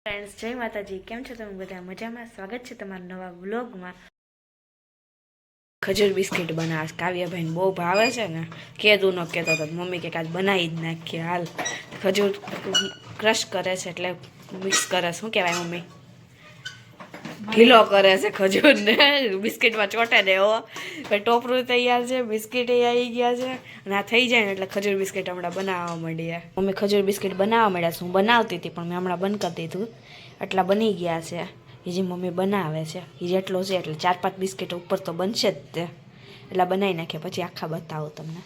Friends, જય માતાજી. કેમ છો તમે બધા? મજામાં? સ્વાગત છે તમારા નવા વ્લોગમાં. ખજૂર બિસ્કિટ બનાવે કાવ્યાભાઈને બહુ ભાવે છે ને, કેદું ન કહેતો હતો મમ્મી કે આજ બનાવી જ નાખીએ. હાલ ખજૂર ક્રશ કરે છે એટલે મિક્સ કરે છે. શું કહેવાય મમ્મી? ઢીલો કરે છે ખજૂરને, બિસ્કિટમાં ચોટે દે એવો. ટોપરું તૈયાર છે, બિસ્કિટ આવી ગયા છે અને આ થઈ જાય ને એટલે ખજૂર બિસ્કિટ હમણાં બનાવવા માંડીએ. મમ્મી ખજૂર બિસ્કિટ બનાવવા માંડ્યા છે. હું બનાવતી હતી પણ મેં હમણાં બંધ કરી દીધું. એટલા બની ગયા છે. એ જે મમ્મી બનાવે છે એ જેટલો છે એટલે 4-5 બિસ્કિટ ઉપર તો બનશે જ તે. એટલા બનાવી નાખ્યા પછી આખા બતાવો તમને.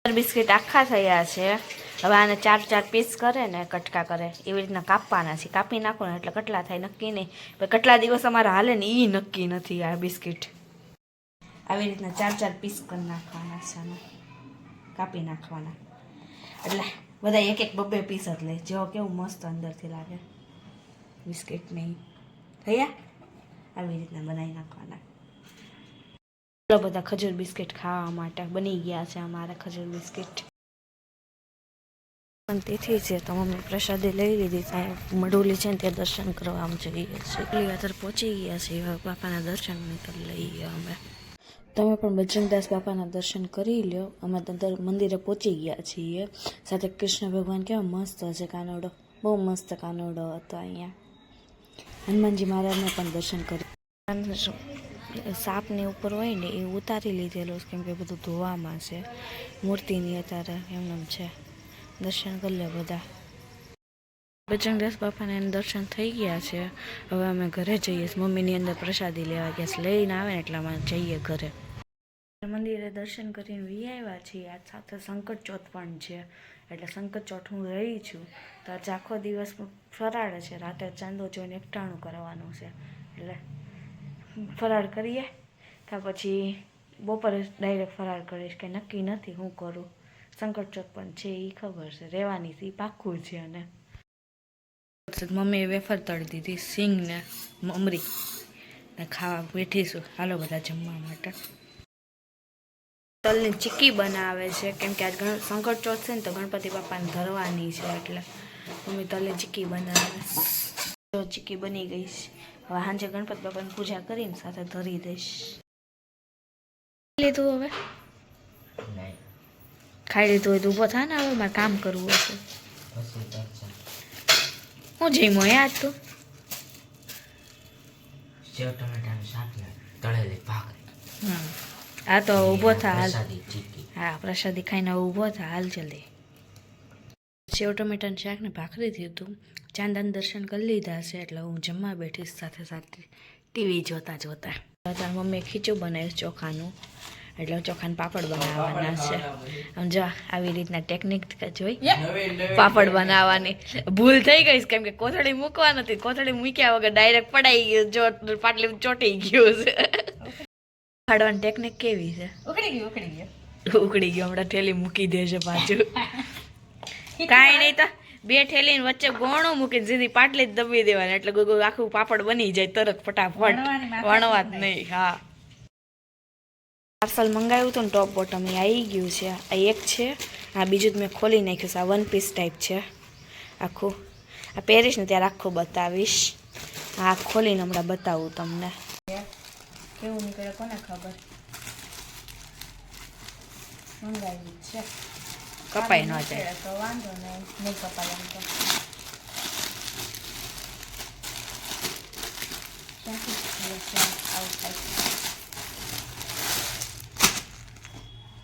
બિસ્કિટ આખા થયા છે. હવે આને 4-4 પીસ કરે ને કટકા કરે એવી રીતના કાપવાના છે. કાપી નાખો ને એટલે કેટલા થાય નક્કી નહીં. કેટલા દિવસ અમારે હાલે ને એ નક્કી નથી. આ બિસ્કિટ આવી રીતના 4-4 પીસ કરી નાખવાના છે. કાપી નાખવાના એટલે બધા એક 2 પીસ જ લે. જો કેવું મસ્ત અંદરથી લાગે બિસ્કિટ નહીં થયા. આવી રીતના બનાવી નાખવાના. બધા ખજૂર બિસ્કિટ ખાવા માટે બની ગયા છે અમારા ખજૂર બિસ્કિટ. પણ તેથી છે તો મમ્મી પ્રસાદી લઈ લીધી. સાહેબ મઢુલી છે ને ત્યાં દર્શન કરવા આમ જઈએ છીએ. અત્યારે પહોંચી ગયા છીએ. બાપાના દર્શન કરી લઈએ અમે. તમે પણ બજરંગદાસ બાપાના દર્શન કરી લ્યો. અમે તો મંદિરે પહોંચી ગયા છીએ. સાથે કૃષ્ણ ભગવાન કેવા મસ્ત છે. કાનોડો બહુ મસ્ત કાનોડો હતો. અહીંયા હનુમાનજી મહારાજને પણ દર્શન કરી. સાપની ઉપર હોય ને એ ઉતારી લીધેલો કેમ કે બધું ધોવામાં છે. મૂર્તિની અત્યારે એમનેમ છે. દર્શન કરી લે બધા. બજરંગદાસ બાપાને દર્શન થઈ ગયા છે. હવે અમે ઘરે જઈએ. મમ્મીની અંદર પ્રસાદી લેવા ગયા લઈને આવે ને એટલે અમે જઈએ ઘરે. મંદિરે દર્શન કરીને વી આવ્યા છીએ. આજ સાથે સંકટ ચોથ પણ છે એટલે સંકટ ચોથ હું રહી છું તો આજ આખો દિવસ ફરાળ છે. રાતે ચાંદો જોઈને એકટાણું કરવાનું છે એટલે ફરાળ કરીએ કે પછી બપોરે ડાયરેક્ટ ફરાળ કરીશ કે નક્કી નથી હું કરું. સંકટ ચોથ પણ છે એ ખબર છે રહેવાની છે એ પાક્કું છે. અને મમ્મીએ વેફર તળી દીધી સિંગ ને મમરી ને ખાવા બેઠીશું. હાલો બધા જમવા માટે. તલની ચીક્કી બનાવે છે કેમ કે આજ સંકટ ચોથ છે ને તો ગણપતિ બાપાને ધરવાની છે એટલે મમ્મી તલની ચીક્કી બનાવે. ચીક્કી બની ગઈ છે. હવે સાંજે ગણપતિ બાપાની પૂજા કરીને સાથે ધરી દઈશ. લીધું હવે ખાઈ લીધું હોય તો ઊભો થાય ને. હવે મારે કામ કરવું હશે. હું જઈમો યાદ તું સેવ ટમેટાનું શાક ને તળેલી ભાખરી. આ તો ઊભો થા હાલ. હા પ્રસાદી ખાઈને ઊભો થા હાલ જલ્દી. સેવ ટમેટાનું શાક ને ભાખરી થયું. ચાંદાને દર્શન કરી લીધા છે એટલે હું જમવા બેઠીશ સાથે સાથે ટીવી જોતા જોતા. તારી મમ્મીએ ખીચું બનાવ્યું ચોખાનું એટલે ચોખાના પાપડ બનાવવાના છે. આમ જો આવી રીતના ટેકનિક જોઈ પાપડ બનાવવાની. ભૂલ થઈ ગઈ કેમ કે કોથળી મૂકવા નથી. કોથળી મૂક્યા વગર ડાયરેક્ટ પડાઈ ગયું. જો પાટલી ચોટી ગયું છે. ખાડવાની ટેકનિક કેવી છે? ઉકળી ગયો. હમણાં ઠેલી મૂકી દેશે પાછું. કાંઈ નહીં તો 2 ઠેલીને વચ્ચે ગોણું મૂકીને સીધી પાટલી જ દબી દેવાની એટલે આખું પાપડ બની જાય તરત ફટાફટ. વણવા જ નહીં. હા પાર્સલ મંગાવ્યું હતું ને ટોપ બોટમ એ આવી ગયું છે. આ એક છે. આ બીજું મેં ખોલી નાખ્યું છે. આ 1 પીસ ટાઈપ છે આખું. આ પહેરીશ ને ત્યારે આખું બતાવીશ. આ ખોલીને હમણાં બતાવું તમને. કેવું નીકળે કોને ખબર. મંગાવ્યું છે. કપાઈ ન જાય તો વાંધો નહીં કપાય એમ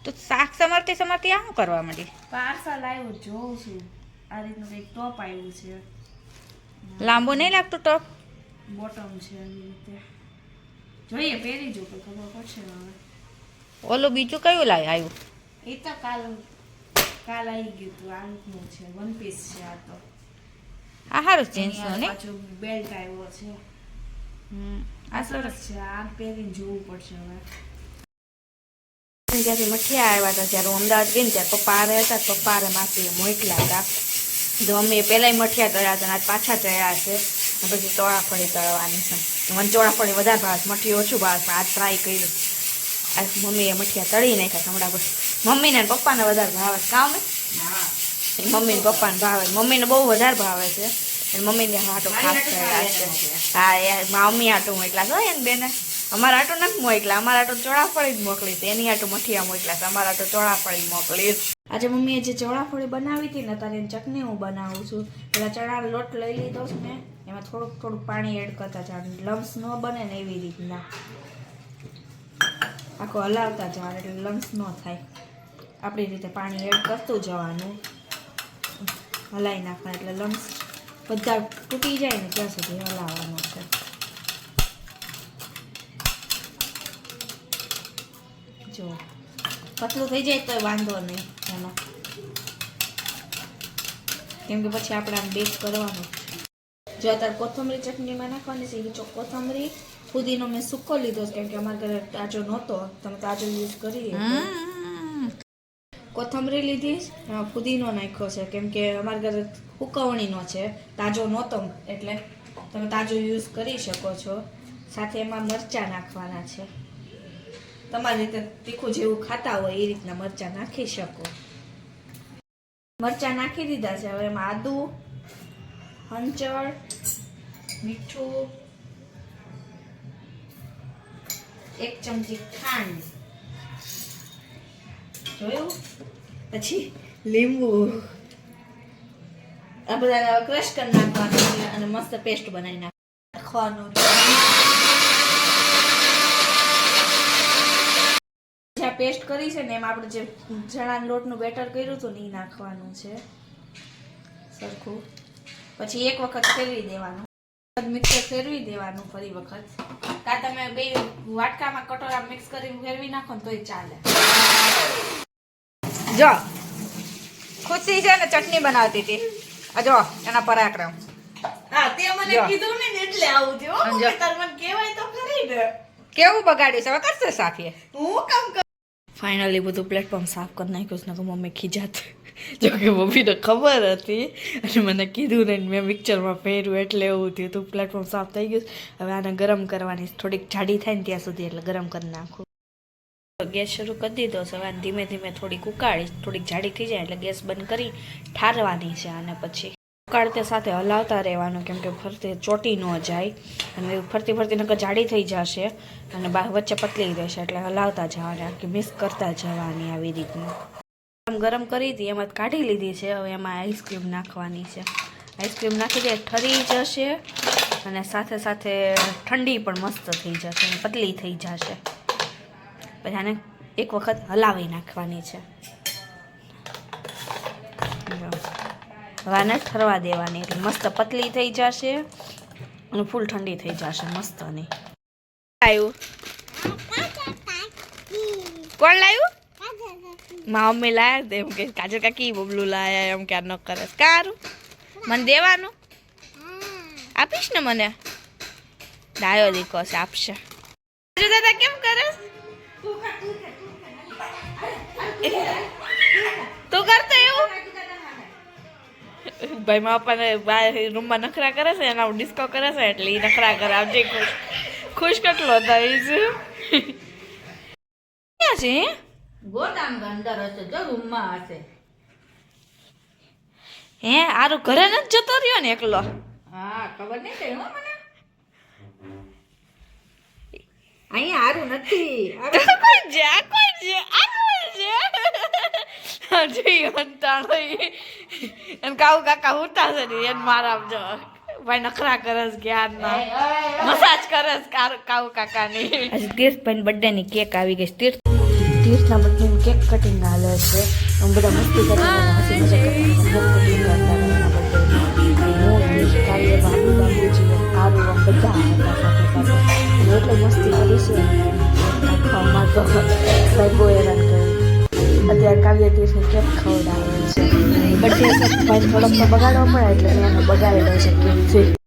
તો શાક સમારતી સમારતી આ શું કરવા માંડી? પાર્સલ આવ્યું જોઉં છું. આ રીતનું કંઈક ટોપ આવ્યું છે. લાંબુ નહીં લાગતું ટોપ? બોટમ છે એવી રીતે. જોઈએ પહેરી જો તો ખબર પડશે. હવે ઓલું બીજું કયું આવ્યું? એ તો કાલ આવી ગયું હતું. આ રીતનું છે. 1 પીસ છે આ તો. આ સારું જીન્સનો ને પાછું બેલ્ટ આવ્યો છે. આ સરસ છે. આ પહેરીને જોવું પડશે હવે. જ્યાંથી મઠિયા આવ્યા હતા જ્યારે હું અમદાવાદ ગઈ ને ત્યારે પપ્પા આવ્યા હતા. પપ્પા અરે માસીએ મોકલ્યા હતા તો મમ્મીએ પહેલાંય મઠિયા તળ્યા હતા આજ પાછા તળ્યા છે. પછી ચોળાફળી તળવાની છે. મને ચોળાફળી વધારે ભાવે. મઠી ઓછું ભાવે પણ આજ ટ્રાય કર્યું. આ મમ્મીએ મઠિયા તળી નાખ્યા. હમણાં બસ મમ્મીને પપ્પાને વધારે ભાવે. કામ ને મમ્મીને પપ્પાને ભાવે. મમ્મીને બહુ વધારે ભાવે છે મમ્મીને હાટું ખાસ કર્યા છે. હા એ મમ્મી હાટું મોકલા છો એને બેને. અમારા હાટું નથી મોકલા, અમારા હાટું ચોળાફળી જ મોકલીશ. એની હાટું મઠિયા મોકલાશ, અમારા હાટું ચોળાફળી મોકલીશ. આજે મમ્મીએ જે ચોળાફળી બનાવી હતી ને તારે એની ચટણી હું બનાવું છું. પેલા ચણાનો લોટ લઈ લીધો છે ને, એમાં થોડુંક પાણી એડ કરતા જવાનું, લમ્સ ન બને ને એવી રીતના આખો હલાવતા જવાનું એટલે લમ્સ ન થાય. આપણી રીતે પાણી એડ કરતું જવાનું, હલાવી નાખવાનું એટલે લમ્સ બધા તૂટી જાય ને ત્યાં સુધી હલાવવાનું છે. જો પતલું થઈ જાય તો વાંધો નહીં એનો, કેમ કે પછી આપણે આમ બેક કરવાનું. જો અત્યારે કોથમરી ચટણીમાં નાખવાની છે, જો કોથમરી ફુદીનો મેં સૂકો લીધો છે કેમ કે અમારા ઘરે તાજો નહોતો, તમે તાજો યુઝ કરી કોથમરી લીધી, એમાં ફુદીનો નાખ્યો છે કેમ કે અમારા ઘરે હુકવણીનો છે, તાજો નહોતો એટલે તમે તાજો યુઝ કરી શકો છો. સાથે એમાં મરચાં નાખવાના છે, તમારી રીતે તીખું જેવું ખાતા હોય એ રીતના મરચાં નાખી શકો. મરચાં નાખી દીધા છે. હવે એમાં આદુ, હંચળ, મીઠું, 1 ચમચી ખાંડ, જોયું, પછી લીંબુ, આ બધા ક્રશ કરી નાખવાનું અને મસ્ત પેસ્ટ બનાવી નાખવાનું. પેસ્ટ કરી છે ને એમાં આપણે જે ચણાના લોટનું બેટર કર્યું હતું ને એ નાખવાનું છે સરખું. પછી એક વખત ફેરવી દેવાનું, મિક્સર ફેરવી દેવાનું ફરી વખત. કાં તમે બે વાટકામાં કટોરા મિક્સ કરીને ફેરવી નાખો ને તોય ચાલે. જો ખુશી છે ને ચટણી બનાવતી હતી, આ જો એના પરાક્રમ. હા તે મને કીધું ને એટલે આવું થયું. તાર મને કહેવાય તો ખરી ને. કેવું બગાડ્યું છે, હવે કરશે સાફીએ. હું કામ કર. ફાઇનલી બધું પ્લેટફોર્મ સાફ કરી નાખ્યું છે ને મમ્મી ખીજાત. જો કે મમ્મીને ખબર હતી અને મને કીધું ને મેં મિક્સરમાં ફેર્યું એટલે એવું થયું હતું. પ્લેટફોર્મ સાફ થઈ ગયું. હવે આને ગરમ કરવાની, થોડીક જાડી થાય ને ત્યાં સુધી એટલે ગરમ કરી નાખું. ગેસ શરૂ કરી દીધો છે. હવે ધીમે ધીમે થોડીક ઉકાળીશ, થોડીક જાડી થઈ જાય એટલે ગેસ બંધ કરી ઠારવાની છે. અને પછી ઉકાળતે સાથે હલાવતા રહેવાનું કેમ કે ફરતી ચોટી ન જાય અને ફરતી ફરતી નકર જાડી થઈ જશે અને વચ્ચે પતલી રહેશે એટલે હલાવતા જવાના કે મિક્સ કરતા જવાની આવી રીતના. ગરમ કરી હતી એમાં કાઢી લીધી છે. હવે એમાં આઈસ્ક્રીમ નાખવાની છે. આઈસ્ક્રીમ નાખી દે ઠરી જશે અને સાથે સાથે ઠંડી પણ મસ્ત થઈ જશે અને પતલી થઈ જશે. પછી આને એક વખત હલાવી નાખવાની છે. હવે આને ઠરવા દેવાની એટલે મસ્ત પતલી થઈ જશે અને ફૂલ ઠંડી થઈ જશે મસ્ત. નહીં આવ્યું કોણ લાવ્યું? મા મમ્મી લાયા એમ કે કાજલ કાકી બબલું લાયા એમ કે ન કરે. કારું મને દેવાનું આપીશ ને? મને ડાયો દીકો છે, આપશે. દાદા કેમ કરે તું કરતો એવું? ભાઈ મા પપ્પાને રૂમમાં નખરા કરે છે, એના ડિસ્કો કરે છે એટલે એ નખરા કરે. આવજે ખુશ કેટલો થાય છે. ક્યાં છે? ગોદામ અંદર હશે, જો રૂમમાં હશે. હે આરું ઘરે નથી જતો રહ્યો ને એકલો? હા ખબર નહીં કઈ હો મને. અહીંયા હારું નથી. કોઈ છે હજી અંતાણો એમ કાવું કાકા ઉતા છે ને એને મારા જો ભાઈ નખરા કરે છે જ્ઞાન ના મસાજ કરે છે કાવું કાકા ની. આજે તીર્થભાઈ બર્થડે ની કેક આવી ગઈ. તીર્થના બર્થડે ની કેક કટિંગ હાલે છે. અમે બધા મસ્તી કરીને હસી મજા કરતા બાબુજી કારું બધા હતા સાથે સાથે એટલે મસ્તી કરી છે. ખાવામાં તો ભાઈ બહુ હેરાન કર્યું. અત્યારે કાવ્ય તીર્થની કેક ખવડાવે છે. બર્થડે ભાઈ થોડોક તો બગાડવો પડે એટલે મેં એને બગાડેલો છે કેક જોઈ.